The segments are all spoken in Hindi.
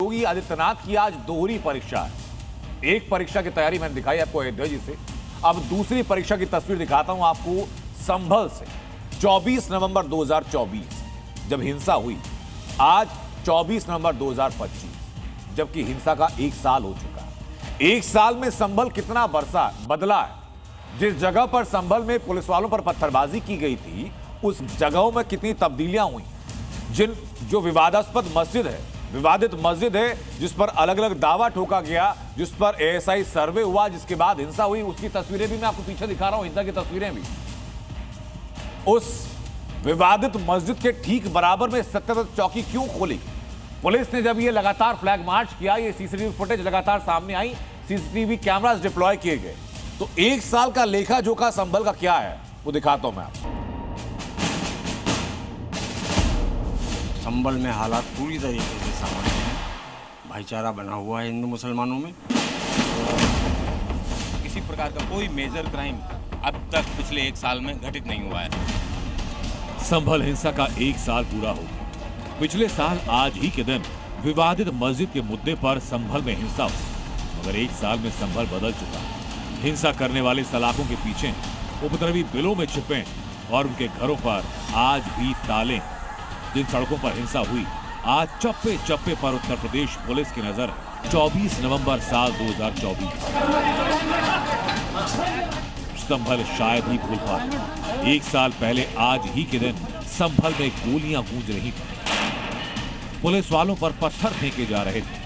योगी आदित्यनाथ की आज दोहरी परीक्षा है। एक परीक्षा की तैयारी मैंने दिखाई आपको अयोध्या जी से, अब दूसरी परीक्षा की तस्वीर दिखाता हूं आपको संभल से। 24 नवंबर 2024 जब हिंसा हुई, आज 24 नवंबर 2025 जबकि हिंसा का 1 साल हो चुका है। 1 साल में संभल कितना बदला है। जिस जगह पर संभल में पुलिस वालों पर पत्थरबाजी की गई थी, उस जगहों में कितनी तब्दीलियां हुई। जो विवादास्पद मस्जिद है, विवादित मस्जिद है, जिस पर अलग अलग दावा ठोका गया, जिस पर एएसआई सर्वे हुआ, जिसके बाद हिंसा हुई, उसकी तस्वीरें भी मैं आपको पीछे दिखा रहा हूं, हिंसा की तस्वीरें भी। उस विवादित मस्जिद के ठीक बराबर में सत्यव्रत चौकी क्यों खोली? पुलिस ने जब ये लगातार फ्लैग मार्च किया, ये सीसीटीवी फुटेज लगातार सामने आई, सीसीटीवी कैमरास डिप्लॉय किए गए, तो 1 साल का लेखा जोखा संभल का क्या है वो दिखाता हूं मैं आपको। संभल में हालात पूरी तरीके से सामान्य हैं। भाईचारा बना हुआ है हिंदू मुसलमानों में। किसी प्रकार का कोई मेजर क्राइम अब तक पिछले 1 साल में घटित नहीं हुआ है। संभल हिंसा का 1 साल पूरा हो गया। पिछले साल आज ही के दिन विवादित मस्जिद के मुद्दे पर संभल में हिंसा हुई, मगर 1 साल में संभल बदल चुका है। हिंसा करने वाले सलाखों के पीछे उपद्रवी बिलों में छिपे और उनके घरों पर आज भी ताले। जिन सड़कों पर हिंसा हुई, आज चप्पे चप्पे पर उत्तर प्रदेश पुलिस की नजर है। 24 नवंबर साल 2024 संभल शायद ही भूल पाए। 1 साल पहले आज ही के दिन संभल में गोलियां गूंज रही थी, पुलिस वालों पर पत्थर फेंके जा रहे थे,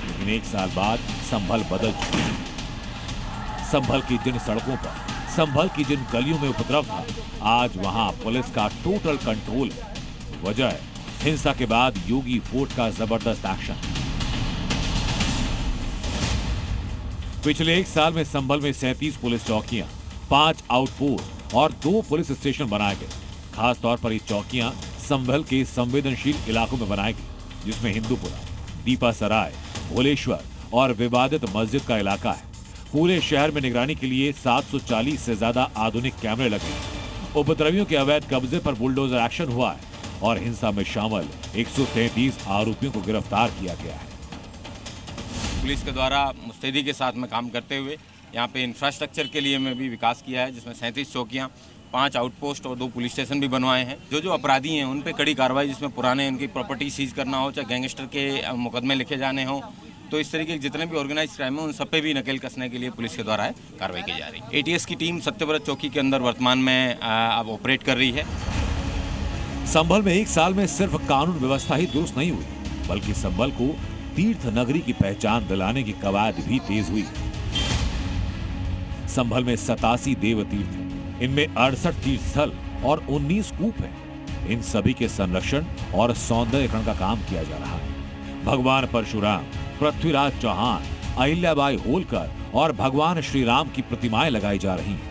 लेकिन 1 साल बाद संभल बदल चुकी है। संभल की जिन सड़कों पर, संभल की जिन गलियों में उपद्रव था, आज वहां पुलिस का टोटल कंट्रोल है। वजह है हिंसा के बाद योगी फोर्ट का जबरदस्त एक्शन। पिछले 1 साल में संभल में 37 पुलिस चौकियां, 5 आउटपोस्ट और 2 पुलिस स्टेशन बनाए गए। खास तौर पर ये चौकियां संभल के संवेदनशील इलाकों में बनाई गई, जिसमें हिंदूपुरा, दीपा सराय, भोलेश्वर और विवादित मस्जिद का इलाका है। पूरे शहर में निगरानी के लिए 740 से ज्यादा आधुनिक कैमरे लगे। उपद्रवियों के अवैध कब्जे पर बुलडोजर एक्शन हुआ है और हिंसा में शामिल 133 आरोपियों को गिरफ्तार किया गया है। पुलिस के द्वारा मुस्तैदी के साथ में काम करते हुए यहाँ पे इंफ्रास्ट्रक्चर के लिए में भी विकास किया है, जिसमें 37 चौकियाँ, 5 आउटपोस्ट और 2 पुलिस स्टेशन भी बनवाए हैं। जो अपराधी हैं उन पे कड़ी कार्रवाई, जिसमें पुराने उनकी प्रॉपर्टी सीज करना हो, चाहे गैंगस्टर के मुकदमे लिखे जाने हों, तो इस तरीके के जितने भी ऑर्गेनाइज क्राइम है उन सब पे भी नकेल कसने के लिए पुलिस के द्वारा कार्रवाई की जा रही है। एटीएस की टीम सत्यव्रत चौकी के अंदर वर्तमान में अब ऑपरेट कर रही है। संभल में 1 साल में सिर्फ कानून व्यवस्था ही दुरुस्त नहीं हुई, बल्कि संभल को तीर्थ नगरी की पहचान दिलाने की कवायद भी तेज हुई। संभल में 87 देव तीर्थ हैं, इनमें 68 तीर्थ स्थल और 19 कूप हैं। इन सभी के संरक्षण और सौंदर्यीकरण का काम किया जा रहा है। भगवान परशुराम, पृथ्वीराज चौहान, अहिल्याबाई होलकर और भगवान श्री राम की प्रतिमाएं लगाई जा रही हैं।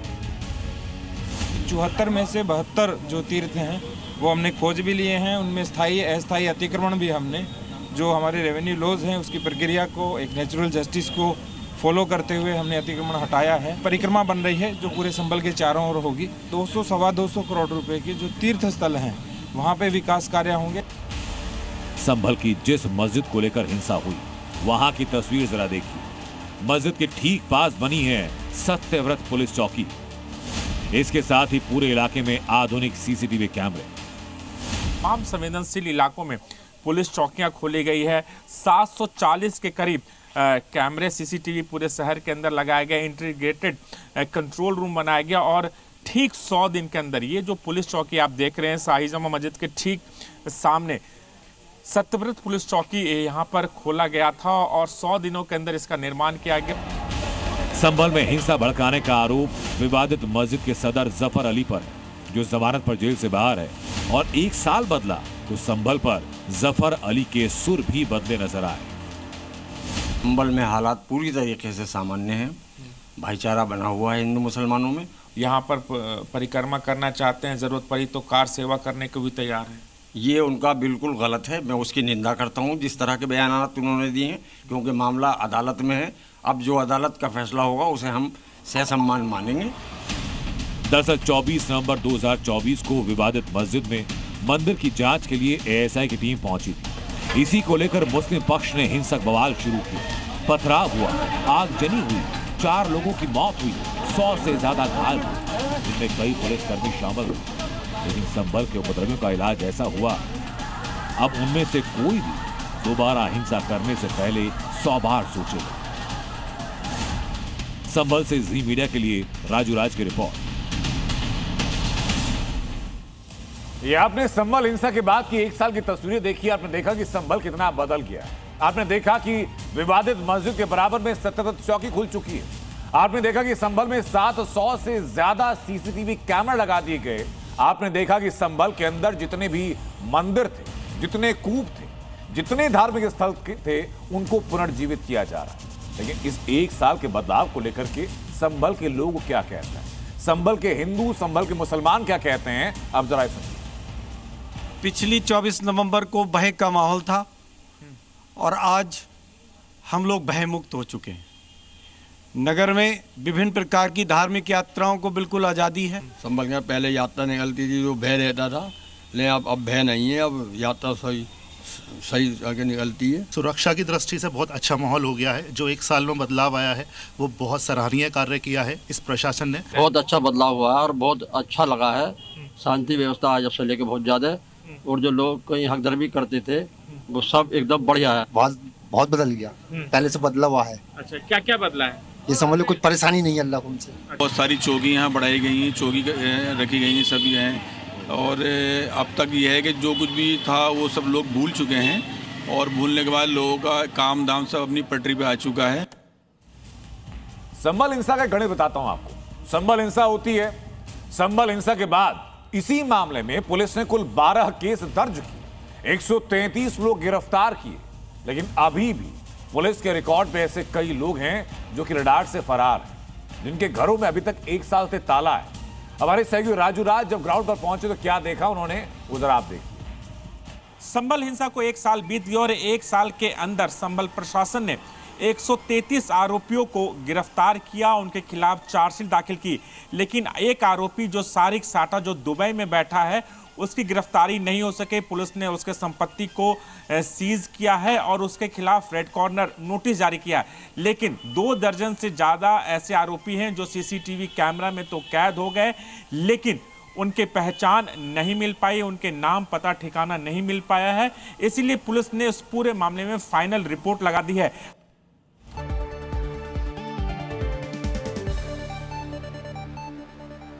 74 में से 72 जो तीर्थ हैं वो हमने खोज भी लिए हैं। उनमें स्थायी अस्थायी अतिक्रमण भी हमने, जो हमारे रेवेन्यू लॉज हैं उसकी प्रक्रिया को, एक नेचुरल जस्टिस को फॉलो करते हुए हमने अतिक्रमण हटाया है। परिक्रमा बन रही है जो पूरे संभल के चारों ओर होगी। 200-225 करोड़ रुपए के जो तीर्थ स्थल हैं वहाँ पे विकास कार्य होंगे। संभल की जिस मस्जिद को लेकर हिंसा हुई, वहां की तस्वीर जरा देखिए। मस्जिद के ठीक पास बनी है सत्यव्रत पुलिस चौकी। इसके साथ ही पूरे इलाके में आधुनिक सीसीटीवी कैमरे। तमाम संवेदनशील इलाकों में पुलिस चौकियां खोली गई है। 740 के करीब कैमरे सीसीटीवी पूरे शहर के अंदर लगाए गए। इंटीग्रेटेड कंट्रोल रूम बनाया गया और ठीक 100 दिन के अंदर ये जो पुलिस चौकी आप देख रहे हैं शाही जामा मस्जिद के ठीक सामने सत्यव्रत पुलिस चौकी यहाँ पर खोला गया था और 100 दिनों के अंदर इसका निर्माण किया गया। संभल में हिंसा भड़काने का आरोप विवादित मस्जिद के सदर जफर अली पर है, जो जमानत पर जेल से बाहर है। और 1 साल बदला तो संभल पर जफर अली के सुर भी बदले नजर आए। संभल में हालात पूरी तरीके से सामान्य हैं। भाईचारा बना हुआ है हिंदू मुसलमानों में। यहाँ पर परिक्रमा करना चाहते हैं, जरूरत पड़ी तो कार सेवा करने को भी तैयार है। ये उनका बिल्कुल गलत है। मैं उसकी निंदा करता हूँ जिस तरह के बयानात उन्होंने दिए हैं, क्योंकि मामला अदालत में है। अब जो अदालत का फैसला होगा उसे हम सहसम्मान मानेंगे। दरअसल 24 नवंबर 2024 को विवादित मस्जिद में मंदिर की जांच के लिए एएसआई की टीम पहुंची थी। इसी को लेकर मुस्लिम पक्ष ने हिंसक बवाल शुरू किया। पथराव हुआ, आगजनी हुई, 4 लोगों की मौत हुई, 100 से ज्यादा घायल हुए, जिनमें कई पुलिसकर्मी शामिल हुए। लेकिन संभल के उपद्रवियों का इलाज ऐसा हुआ, अब उनमें से कोई भी दोबारा हिंसा करने से पहले 100 बार सोचेगा। संभल से जी मीडिया के लिए राजू राज की रिपोर्ट। ये आपने संभल हिंसा के बाद की 1 साल की तस्वीरें देखी। आपने देखा कि संभल कितना बदल गया है। आपने देखा कि विवादित मस्जिद के बराबर में सतत चौकी खुल चुकी है। आपने देखा कि संभल में 700 से ज्यादा सीसीटीवी कैमरा लगा दिए गए। आपने देखा कि संभल के अंदर जितने भी मंदिर थे, जितने कूप थे, जितने धार्मिक स्थल थे, उनको पुनर्जीवित किया जा रहा है। लेकिन इस 1 साल के बदलाव को लेकर के संभल के लोग क्या कहते हैं, संभल के हिंदू, संभल के मुसलमान क्या कहते हैं, अब जरा सुनिए। पिछली 24 नवंबर को भय का माहौल था और आज हम लोग भय मुक्त हो चुके हैं। नगर में विभिन्न प्रकार की धार्मिक यात्राओं को बिल्कुल आज़ादी है। संभल में पहले यात्रा निकलती थी तो भय रहता था, लेकिन अब भय नहीं है। अब यात्रा सही आगे निकलती है। सुरक्षा की दृष्टि से बहुत अच्छा माहौल हो गया है। जो 1 साल में बदलाव आया है वो बहुत सराहनीय कार्य किया है इस प्रशासन ने। बहुत अच्छा बदलाव हुआ है और बहुत अच्छा लगा है। शांति व्यवस्था आज से लेके बहुत ज़्यादा है और जो लोग कहीं हकदर्मी करते थे वो सब एकदम बढ़िया है। बहुत बदल गया, पहले से बदला हुआ है। अच्छा, क्या क्या बदला है? ये समझ लो कुछ परेशानी नहीं है अल्लाह हमसे। बहुत सारी चौकी यहाँ बढ़ाई गई हैं, चौकी रखी गई हैं, सभी हैं। और अब तक ये है कि जो कुछ भी था वो सब लोग भूल चुके हैं और भूलने के बाद लोगों का काम धाम सब अपनी पटरी पे आ चुका है। संभल हिंसा का गणित बताता हूं आपको। संभल हिंसा होती है, संभल हिंसा के बाद इसी मामले में पुलिस ने कुल 12 केस दर्ज किए, 133 लोग गिरफ्तार किए। लेकिन अभी भी पुलिस के रिकॉर्ड पे ऐसे कई लोग हैं जो कि रडार से फरार हैं, जिनके घरों में अभी तक 1 साल से ताला है। हमारे सहयोगी राजू राज जब ग्राउंड पर पहुंचे तो क्या देखा उन्होंने, वो जरा आप देखिए। संभल हिंसा को 1 साल बीत गया और 1 साल के अंदर संभल प्रशासन ने 133 आरोपियों को गिरफ्तार किया, उनके खिलाफ चार्जशीट दाखिल की। लेकिन एक आरोपी जो सारिक साटा जो दुबई में बैठा है, उसकी गिरफ्तारी नहीं हो सके। पुलिस ने उसके संपत्ति को सीज किया है और उसके खिलाफ रेड कॉर्नर नोटिस जारी किया। लेकिन 2 दर्जन से ज़्यादा ऐसे आरोपी हैं जो सीसीटीवी कैमरा में तो कैद हो गए, लेकिन उनके पहचान नहीं मिल पाई, उनके नाम पता ठिकाना नहीं मिल पाया है। इसीलिए पुलिस ने इस पूरे मामले में फाइनल रिपोर्ट लगा दी है।